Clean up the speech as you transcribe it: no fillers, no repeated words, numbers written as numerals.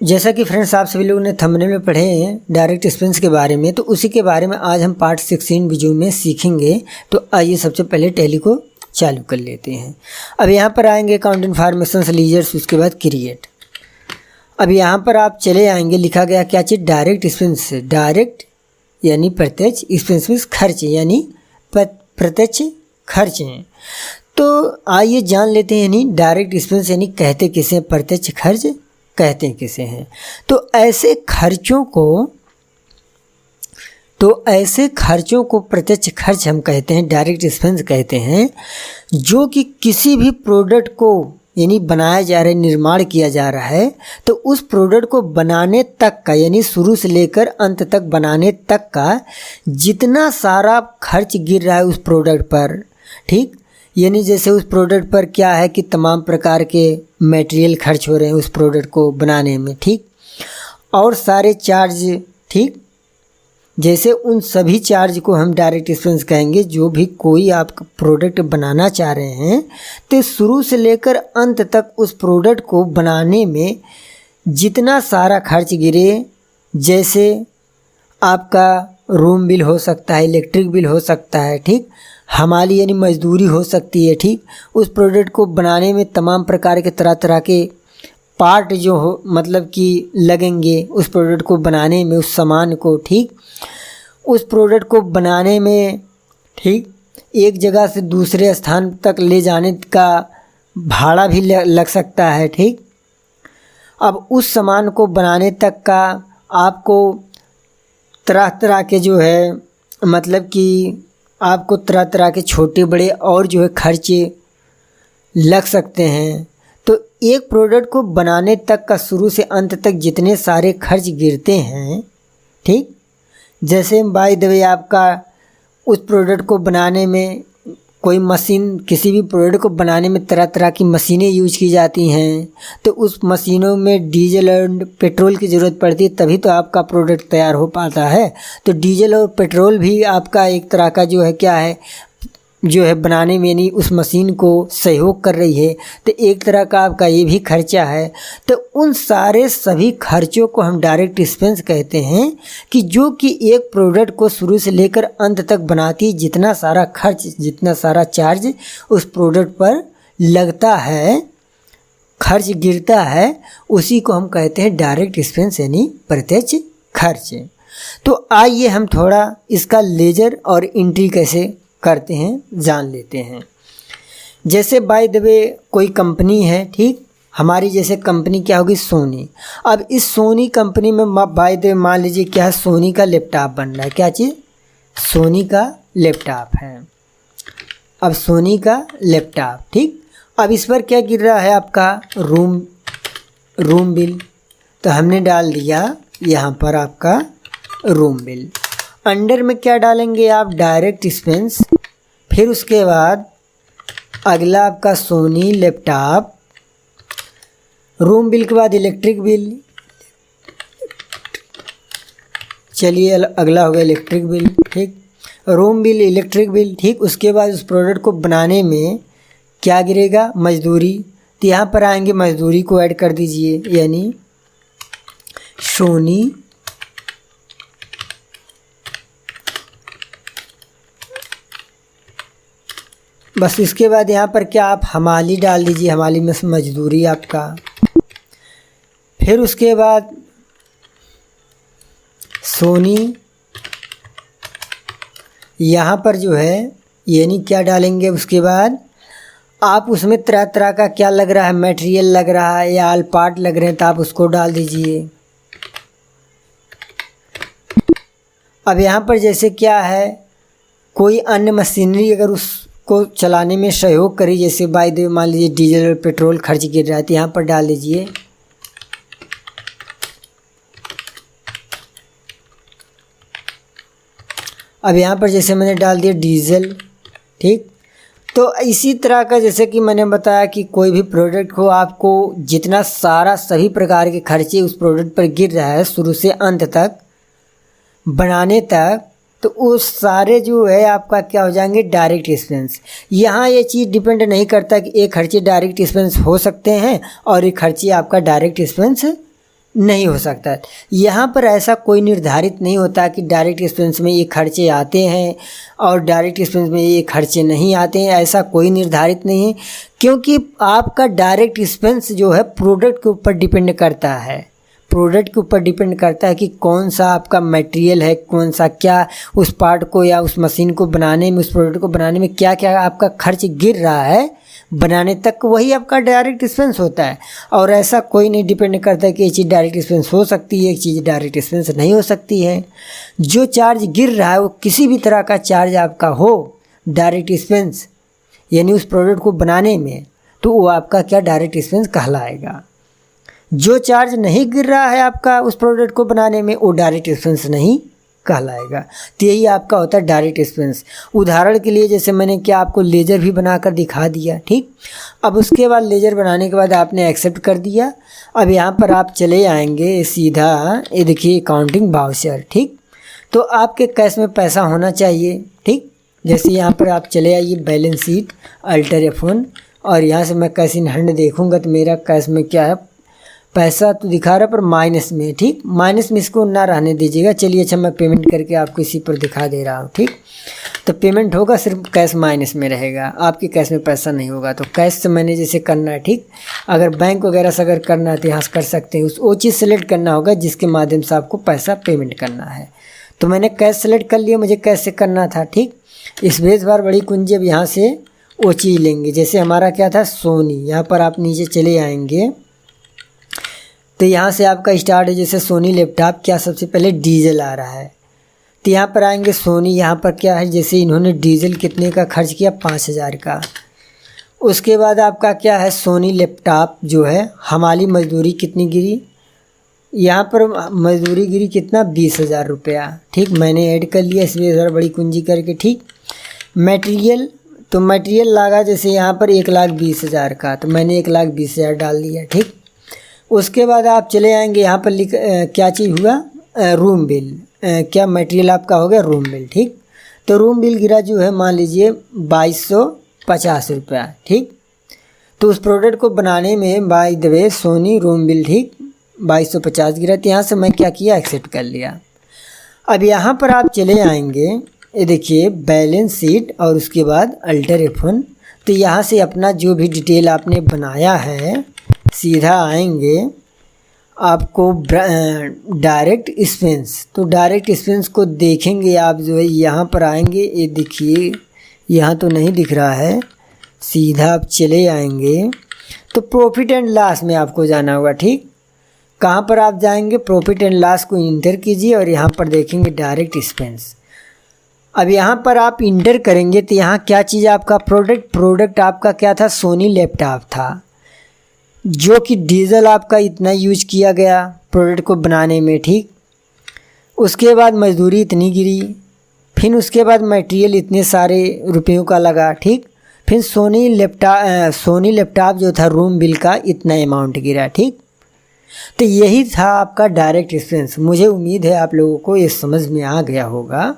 जैसा कि फ्रेंड्स आप सभी लोगों ने थंबनेल में पढ़े हैं डायरेक्ट एक्सपेंस के बारे में, तो उसी के बारे में आज हम पार्ट 16 वीडियो में सीखेंगे। तो आइए सबसे पहले टैली को चालू कर लेते हैं। अब यहाँ पर आएंगे अकाउंट इन्फॉर्मेशन लीजर्स, उसके बाद क्रिएट। अब यहाँ पर आप चले आएंगे, लिखा गया क्या चीज़, डायरेक्ट एक्सपेंस। डायरेक्ट यानी प्रत्यक्ष, एक्सपेंस मीन्स खर्च यानी प्रत्यक्ष खर्च हैं। तो आइए जान लेते हैं, यानी डायरेक्ट एक्सपेंस यानी कहते किसे, प्रत्यक्ष खर्च कहते किसे हैं। तो ऐसे खर्चों को प्रत्यक्ष खर्च हम कहते हैं, डायरेक्ट एक्सपेंस कहते हैं, जो कि किसी भी प्रोडक्ट को यानी बनाया जा रहा है, निर्माण किया जा रहा है, तो उस प्रोडक्ट को बनाने तक का यानी शुरू से लेकर अंत तक बनाने तक का जितना सारा खर्च गिर रहा है उस प्रोडक्ट पर, ठीक, यानी जैसे उस प्रोडक्ट पर क्या है कि तमाम प्रकार के मटेरियल खर्च हो रहे हैं उस प्रोडक्ट को बनाने में, ठीक, और सारे चार्ज, ठीक, जैसे उन सभी चार्ज को हम डायरेक्ट एक्सपेंस कहेंगे। जो भी कोई आप प्रोडक्ट बनाना चाह रहे हैं तो शुरू से लेकर अंत तक उस प्रोडक्ट को बनाने में जितना सारा खर्च गिरे, जैसे आपका रूम बिल हो सकता है, इलेक्ट्रिक बिल हो सकता है, ठीक, हमारी यानी मजदूरी हो सकती है, ठीक, उस प्रोडक्ट को बनाने में तमाम प्रकार के तरह तरह के पार्ट जो हो मतलब कि लगेंगे उस प्रोडक्ट को बनाने में, उस सामान को, ठीक, उस प्रोडक्ट को बनाने में, ठीक, एक जगह से दूसरे स्थान तक ले जाने का भाड़ा भी लग सकता है, ठीक। अब उस सामान को बनाने तक का आपको तरह तरह के जो है मतलब कि आपको तरह तरह के छोटे बड़े और जो है खर्चे लग सकते हैं। तो एक प्रोडक्ट को बनाने तक का शुरू से अंत तक जितने सारे खर्च गिरते हैं, ठीक, जैसे बाय द वे आपका उस प्रोडक्ट को बनाने में कोई मशीन, किसी भी प्रोडक्ट को बनाने में तरह तरह की मशीनें यूज की जाती हैं, तो उस मशीनों में डीजल और पेट्रोल की ज़रूरत पड़ती है, तभी तो आपका प्रोडक्ट तैयार हो पाता है। तो डीजल और पेट्रोल भी आपका एक तरह का जो है क्या है, जो है बनाने में यानी उस मशीन को सहयोग कर रही है, तो एक तरह का आपका ये भी खर्चा है। तो उन सारे सभी खर्चों को हम डायरेक्ट एक्सपेंस कहते हैं कि जो कि एक प्रोडक्ट को शुरू से लेकर अंत तक बनाती, जितना सारा खर्च, जितना सारा चार्ज उस प्रोडक्ट पर लगता है, खर्च गिरता है, उसी को हम कहते हैं डायरेक्ट एक्सपेंस यानी प्रत्यक्ष खर्च। तो आइए हम थोड़ा इसका लेजर और एंट्री कैसे करते हैं जान लेते हैं। जैसे बाय द वे कोई कंपनी है, ठीक, हमारी जैसे कंपनी क्या होगी, सोनी। अब इस सोनी कंपनी में बाय द वे मान लीजिए क्या है, सोनी का लैपटॉप बन रहा है। क्या चीज़, सोनी का लैपटॉप है। अब सोनी का लैपटॉप, ठीक, अब इस पर क्या गिर रहा है, आपका रूम बिल। तो हमने डाल दिया यहाँ पर आपका रूम बिल। अंडर में क्या डालेंगे आप, डायरेक्ट एक्सपेंस। फिर उसके बाद अगला आपका सोनी लैपटॉप, रूम बिल के बाद इलेक्ट्रिक बिल। चलिए अगला हो गया इलेक्ट्रिक बिल, ठीक, रूम बिल, इलेक्ट्रिक बिल, ठीक। उसके बाद उस प्रोडक्ट को बनाने में क्या गिरेगा, मजदूरी। तो यहाँ पर आएंगे, मजदूरी को ऐड कर दीजिए, यानी सोनी बस। इसके बाद यहाँ पर क्या आप हमाली डाल दीजिए, हमाली में मजदूरी आपका। फिर उसके बाद सोनी, यहाँ पर जो है यानी क्या डालेंगे, उसके बाद आप उसमें तरह तरह का क्या लग रहा है, मटेरियल लग रहा है या ऑल पार्ट लग रहे हैं, तो आप उसको डाल दीजिए। अब यहाँ पर जैसे क्या है, कोई अन्य मशीनरी अगर उसको चलाने में सहयोग करी, जैसे बाय द वे मान लीजिए डीजल और पेट्रोल खर्च गिर रहा है, तो यहाँ पर डाल दीजिए। अब यहाँ पर जैसे मैंने डाल दिया डीजल, ठीक। तो इसी तरह का जैसे कि मैंने बताया कि कोई भी प्रोडक्ट को आपको जितना सारा सभी प्रकार के खर्चे उस प्रोडक्ट पर गिर रहा है शुरू से अंत तक बनाने तक, तो वो सारे जो है आपका क्या हो जाएंगे, डायरेक्ट एक्सपेंस। यहाँ ये चीज़ डिपेंड नहीं करता कि एक खर्चे डायरेक्ट एक्सपेंस हो सकते हैं और एक खर्चे आपका डायरेक्ट एक्सपेंस नहीं हो सकता। यहाँ पर ऐसा कोई निर्धारित नहीं होता कि डायरेक्ट एक्सपेंस में ये खर्चे आते हैं और डायरेक्ट एक्सपेंस में ये खर्चे नहीं आते हैं, ऐसा कोई निर्धारित नहीं है, क्योंकि आपका डायरेक्ट एक्सपेंस जो है प्रोडक्ट के ऊपर डिपेंड करता है। प्रोडक्ट के ऊपर डिपेंड करता है कि कौन सा आपका मटेरियल है, कौन सा क्या उस पार्ट को या उस मशीन को बनाने में, उस प्रोडक्ट को बनाने में क्या क्या आपका खर्च गिर रहा है बनाने तक, वही आपका डायरेक्ट एक्सपेंस होता है। और ऐसा कोई नहीं डिपेंड करता कि ये चीज़ डायरेक्ट एक्सपेंस हो सकती है, एक चीज़ डायरेक्ट एक्सपेंस नहीं हो सकती है। जो चार्ज गिर रहा है वो किसी भी तरह का चार्ज आपका हो डायरेक्ट एक्सपेंस यानी उस प्रोडक्ट को बनाने में, तो वो आपका क्या डायरेक्ट एक्सपेंस कहलाएगा। जो चार्ज नहीं गिर रहा है आपका उस प्रोडक्ट को बनाने में, वो डायरेक्ट एक्सपेंस नहीं कहलाएगा। तो यही आपका होता है डायरेक्ट एक्सपेंस। उदाहरण के लिए जैसे मैंने क्या आपको लेजर भी बनाकर दिखा दिया, ठीक। अब उसके बाद लेजर बनाने के बाद आपने एक्सेप्ट कर दिया। अब यहाँ पर आप चले आएंगे सीधा, ये देखिए अकाउंटिंग वाउचर, ठीक। तो आपके कैश में पैसा होना चाहिए, ठीक। जैसे यहाँ पर आप चले आइए बैलेंस शीट, अल्टर F1, और यहाँ से मैं कैश इन हैंड देखूँगा तो मेरा कैश में क्या है, पैसा तो दिखा रहा है पर माइनस में, ठीक। माइनस में इसको ना रहने दीजिएगा। चलिए अच्छा मैं पेमेंट करके आपको इसी पर दिखा दे रहा हूँ, ठीक। तो पेमेंट होगा, सिर्फ कैश माइनस में रहेगा, आपके कैश में पैसा नहीं होगा। तो कैश से मैंने जैसे करना है, ठीक। अगर बैंक वगैरह से अगर करना है तो यहाँ से कर सकते हैं। वो चीज़ सेलेक्ट करना होगा जिसके माध्यम से आपको पैसा पेमेंट करना है। तो मैंने कैश सेलेक्ट कर लिया, मुझे कैश से करना था, ठीक। स्पेस बार बड़ी कुंजी, अब यहाँ से वो चीज़ लेंगे। जैसे हमारा क्या था सोनी, यहाँ पर आप नीचे चले आएंगे तो यहाँ से आपका स्टार्ट है। जैसे सोनी लैपटॉप, क्या सबसे पहले डीजल आ रहा है, तो यहाँ पर आएंगे सोनी। यहाँ पर क्या है, जैसे इन्होंने डीजल कितने का खर्च किया, 5000 का। उसके बाद आपका क्या है, सोनी लैपटॉप जो है, हमारी मजदूरी कितनी गिरी, यहाँ पर मजदूरी गिरी कितना, 20,000 रुपया, ठीक। मैंने ऐड कर लिया इसमें ज़रा बड़ी कुंजी करके, ठीक। मटेरियल, तो मटेरियल लगा जैसे यहाँ पर 1,20,000 का, तो मैंने 1,20,000 डाल दिया, ठीक। उसके बाद आप चले आएंगे यहाँ पर क्या चीज़ हुआ, रूम बिल, क्या मटेरियल आपका हो गया रूम बिल, ठीक। तो रूम बिल गिरा जो है, मान लीजिए 2250 रुपया, ठीक। तो उस प्रोडक्ट को बनाने में by the way Sony room bill, ठीक, 2250 गिरा। तो यहाँ से मैं क्या किया, एक्सेप्ट कर लिया। अब यहाँ पर आप चले आएंगे, ये देखिए बैलेंस शीट, और उसके बाद अल्टर F1। तो यहाँ से अपना जो भी डिटेल आपने बनाया है सीधा आएंगे आपको डायरेक्ट एक्सपेंस। तो डायरेक्ट एक्सपेंस को देखेंगे आप, जो है यहाँ पर आएंगे, ये देखिए यहाँ तो नहीं दिख रहा है, सीधा आप चले आएंगे तो प्रॉफिट एंड लॉस में आपको जाना होगा, ठीक। कहाँ पर आप जाएंगे, प्रॉफिट एंड लॉस को इंटर कीजिए और यहाँ पर देखेंगे डायरेक्ट एक्सपेंस। अब यहाँ पर आप इंटर करेंगे तो यहाँ क्या चीज़ आपका प्रोडक्ट आपका क्या था, सोनी लैपटॉप था, जो कि डीजल आपका इतना यूज किया गया प्रोडक्ट को बनाने में, ठीक। उसके बाद मजदूरी इतनी गिरी, फिर उसके बाद मटेरियल इतने सारे रुपयों का लगा, ठीक। फिर सोनी लैपटॉप जो था रूम बिल का इतना अमाउंट गिरा, ठीक। तो यही था आपका डायरेक्ट एक्सपेंस। मुझे उम्मीद है आप लोगों को ये समझ में आ गया होगा।